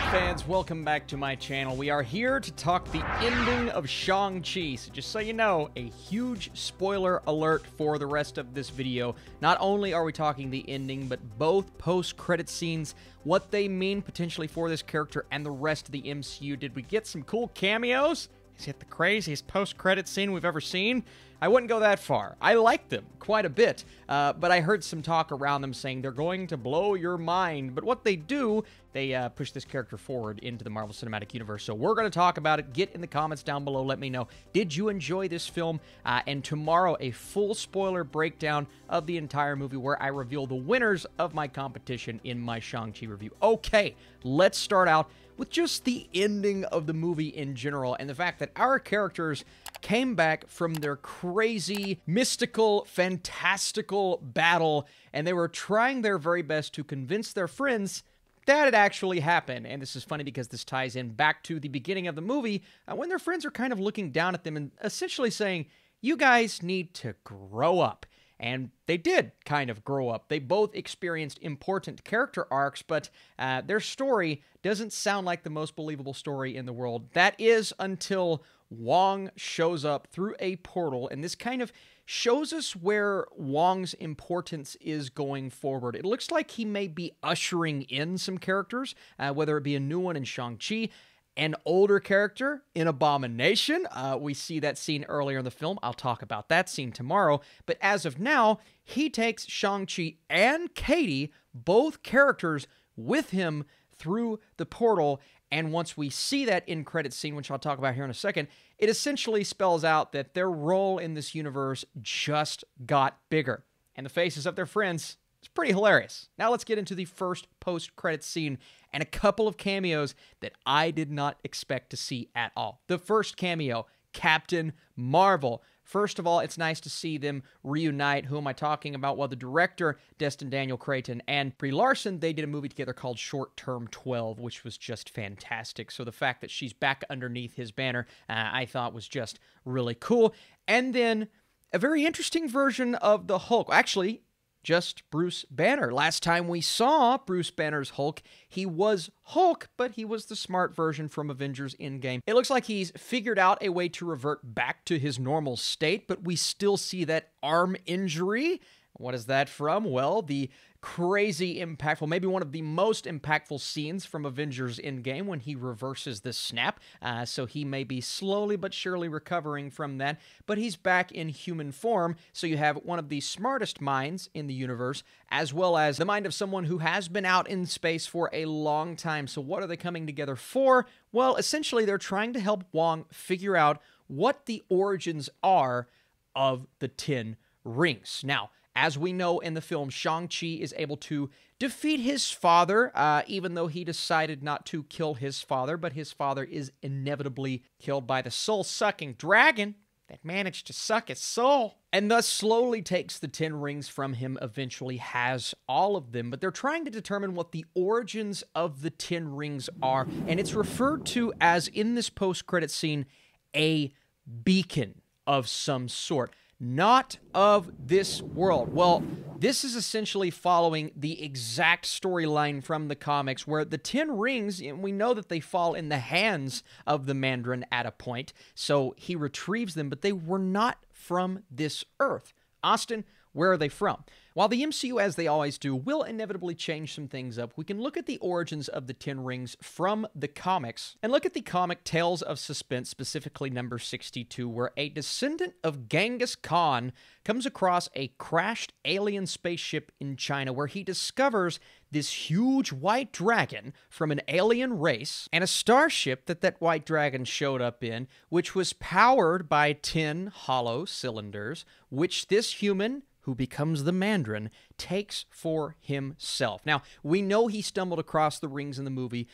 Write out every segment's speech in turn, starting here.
fans? Welcome back to my channel. We are here to talk the ending of Shang-Chi. So just so you know, a huge spoiler alert for the rest of this video. Not only are we talking the ending, but both post-credit scenes, what they mean potentially for this character and the rest of the MCU. Did we get some cool cameos? Is it the craziest post-credit scene we've ever seen? I wouldn't go that far. I like them quite a bit, but I heard some talk around them saying they're going to blow your mind. But what they do, they push this character forward into the Marvel Cinematic Universe. So we're going to talk about it. Get in the comments down below. Let me know, did you enjoy this film? And tomorrow, a full spoiler breakdown of the entire movie where I reveal the winners of my competition in my Shang-Chi review. Okay, let's start out with just the ending of the movie in general and the fact that our characters came back from their crazy, mystical, fantastical battle, and they were trying their very best to convince their friends that it actually happened. And this is funny because this ties in back to the beginning of the movie when their friends are kind of looking down at them and essentially saying, you guys need to grow up. And they did kind of grow up. They both experienced important character arcs, but their story doesn't sound like the most believable story in the world. That is until Wong shows up through a portal, and this kind of shows us where Wong's importance is going forward. It looks like he may be ushering in some characters, whether it be a new one in Shang-Chi, an older character in Abomination. We see that scene earlier in the film. I'll talk about that scene tomorrow. But as of now, he takes Shang-Chi and Katie, both characters, with him through the portal. And once we see that in-credit scene, which I'll talk about here in a second, it essentially spells out that their role in this universe just got bigger. And the faces of their friends, it's pretty hilarious. Now let's get into the first post-credit scene and a couple of cameos that I did not expect to see at all. The first cameo, Captain Marvel. First of all, it's nice to see them reunite. Who am I talking about? Well, the director, Destin Daniel Cretton, and Brie Larson, they did a movie together called Short Term 12, which was just fantastic. So the fact that she's back underneath his banner, I thought was just really cool. And then a very interesting version of the Hulk. Actually, just Bruce Banner. Last time we saw Bruce Banner's Hulk, he was Hulk, but he was the smart version from Avengers Endgame. It looks like he's figured out a way to revert back to his normal state, but we still see that arm injury. What is that from? Well, the crazy impactful, maybe one of the most impactful scenes from Avengers Endgame when he reverses the snap. So he may be slowly but surely recovering from that, but he's back in human form. So you have one of the smartest minds in the universe, as well as the mind of someone who has been out in space for a long time. So what are they coming together for? Well, essentially they're trying to help Wong figure out what the origins are of the 10 rings. Now, as we know in the film, Shang-Chi is able to defeat his father, even though he decided not to kill his father, but his father is inevitably killed by the soul-sucking dragon that managed to suck his soul, and thus slowly takes the 10 rings from him, eventually has all of them. But they're trying to determine what the origins of the 10 rings are, and it's referred to as, in this post-credit scene, a beacon of some sort. Not of this world. Well, this is essentially following the exact storyline from the comics where the 10 rings, we know that they fall in the hands of the Mandarin at a point, so he retrieves them, but they were not from this Earth. Austin, where are they from? While the MCU, as they always do, will inevitably change some things up, we can look at the origins of the 10 rings from the comics, and look at the comic Tales of Suspense, specifically number 62, where a descendant of Genghis Khan comes across a crashed alien spaceship in China, where he discovers this huge white dragon from an alien race, and a starship that white dragon showed up in, which was powered by 10 hollow cylinders, which this human, who becomes the Mandarin, takes for himself. Now, we know he stumbled across the rings in the movie.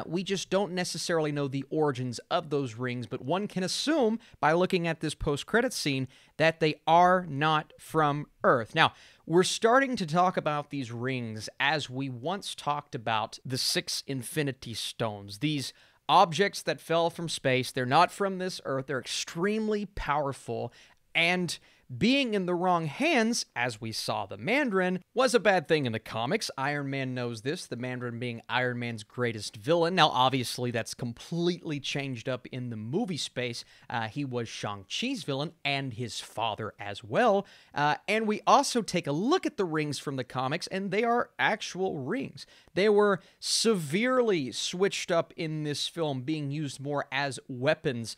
We just don't necessarily know the origins of those rings, but one can assume, by looking at this post-credit scene, that they are not from Earth. Now, we're starting to talk about these rings as we once talked about the 6 Infinity Stones. These objects that fell from space, they're not from this Earth, they're extremely powerful, and being in the wrong hands, as we saw the Mandarin, was a bad thing in the comics. Iron Man knows this, the Mandarin being Iron Man's greatest villain. Now, obviously, that's completely changed up in the movie space. He was Shang-Chi's villain and his father as well. And we also take a look at the rings from the comics, and they are actual rings. They were severely switched up in this film, being used more as weapons,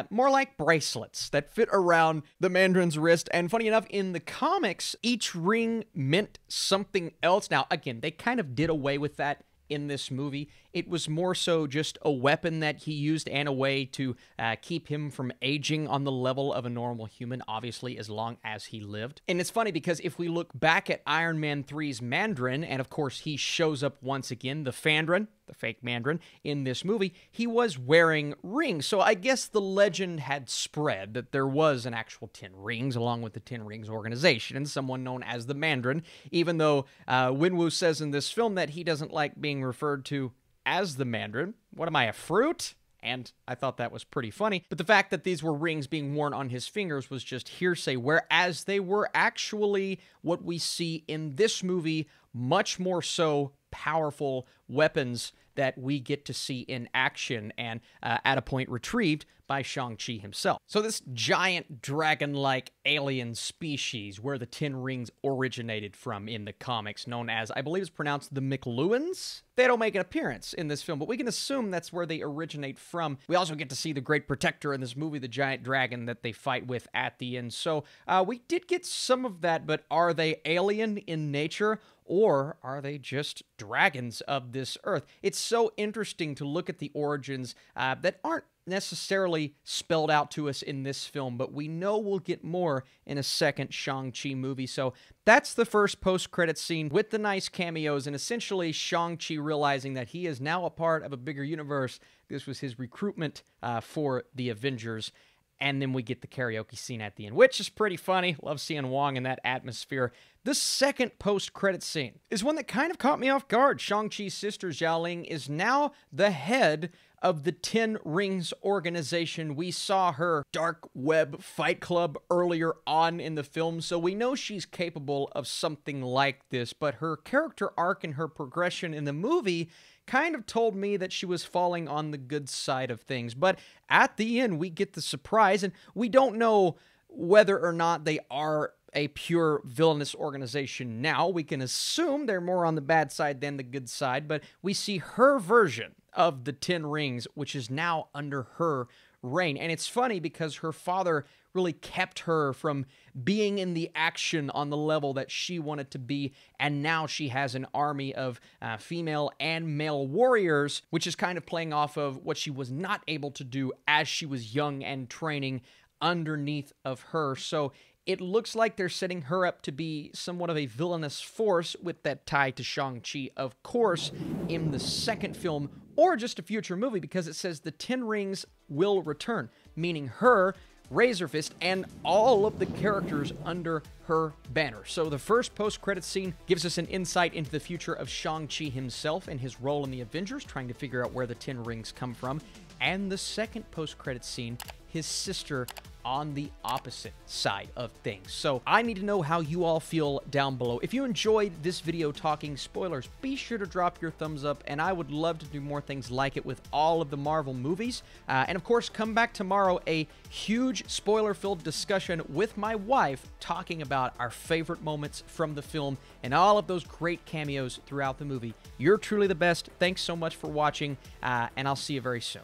more like bracelets that fit around the Mandarin's wrist. And funny enough, in the comics, each ring meant something else. Now, again, they kind of did away with that in this movie. It was more so just a weapon that he used and a way to keep him from aging on the level of a normal human, obviously, as long as he lived. And it's funny because if we look back at Iron Man 3's Mandarin, and of course he shows up once again, the Fandrin, the fake Mandarin, in this movie, he was wearing rings. So I guess the legend had spread that there was an actual 10 rings along with the 10 Rings organization and someone known as the Mandarin, even though Wenwu says in this film that he doesn't like being referred to as the Mandarin. What am I, a fruit? And I thought that was pretty funny. But the fact that these were rings being worn on his fingers was just hearsay, whereas they were actually what we see in this movie, much more so powerful weapons that we get to see in action and at a point retrieved by Shang-Chi himself. So this giant dragon-like alien species where the 10 Rings originated from in the comics, known as, I believe it's pronounced the McLuhans, they don't make an appearance in this film, but we can assume that's where they originate from. We also get to see the Great Protector in this movie, the giant dragon that they fight with at the end. So we did get some of that, but are they alien in nature? Or are they just dragons of this earth? It's so interesting to look at the origins that aren't necessarily spelled out to us in this film, but we know we'll get more in a second Shang-Chi movie. So that's the first post-credit scene with the nice cameos and essentially Shang-Chi realizing that he is now a part of a bigger universe. This was his recruitment for the Avengers. And then we get the karaoke scene at the end, which is pretty funny. Love seeing Wong in that atmosphere. The second post-credit scene is one that kind of caught me off guard. Shang-Chi's sister, Xiaoling, is now the head of the 10 Rings organization. We saw her dark web fight club earlier on in the film, so we know she's capable of something like this, but her character arc and her progression in the movie kind of told me that she was falling on the good side of things. But at the end, we get the surprise, and we don't know whether or not they are a pure villainous organization now. We can assume they're more on the bad side than the good side, but we see her version of the 10 Rings, which is now under her reign. And it's funny because her father really kept her from being in the action on the level that she wanted to be, and now she has an army of female and male warriors, which is kind of playing off of what she was not able to do as she was young and training underneath of her. So it looks like they're setting her up to be somewhat of a villainous force with that tie to Shang-Chi, of course, in the second film, or just a future movie, because it says the 10 Rings will return, meaning her, Razor Fist, and all of the characters under her banner. So the first post-credits scene gives us an insight into the future of Shang-Chi himself and his role in the Avengers, trying to figure out where the 10 Rings come from. And the second post-credits scene, his sister on the opposite side of things. So I need to know how you all feel down below. If you enjoyed this video talking spoilers, be sure to drop your thumbs up, and I would love to do more things like it with all of the Marvel movies. And of course, come back tomorrow, a huge spoiler-filled discussion with my wife talking about our favorite moments from the film and all of those great cameos throughout the movie. You're truly the best. Thanks so much for watching, and I'll see you very soon.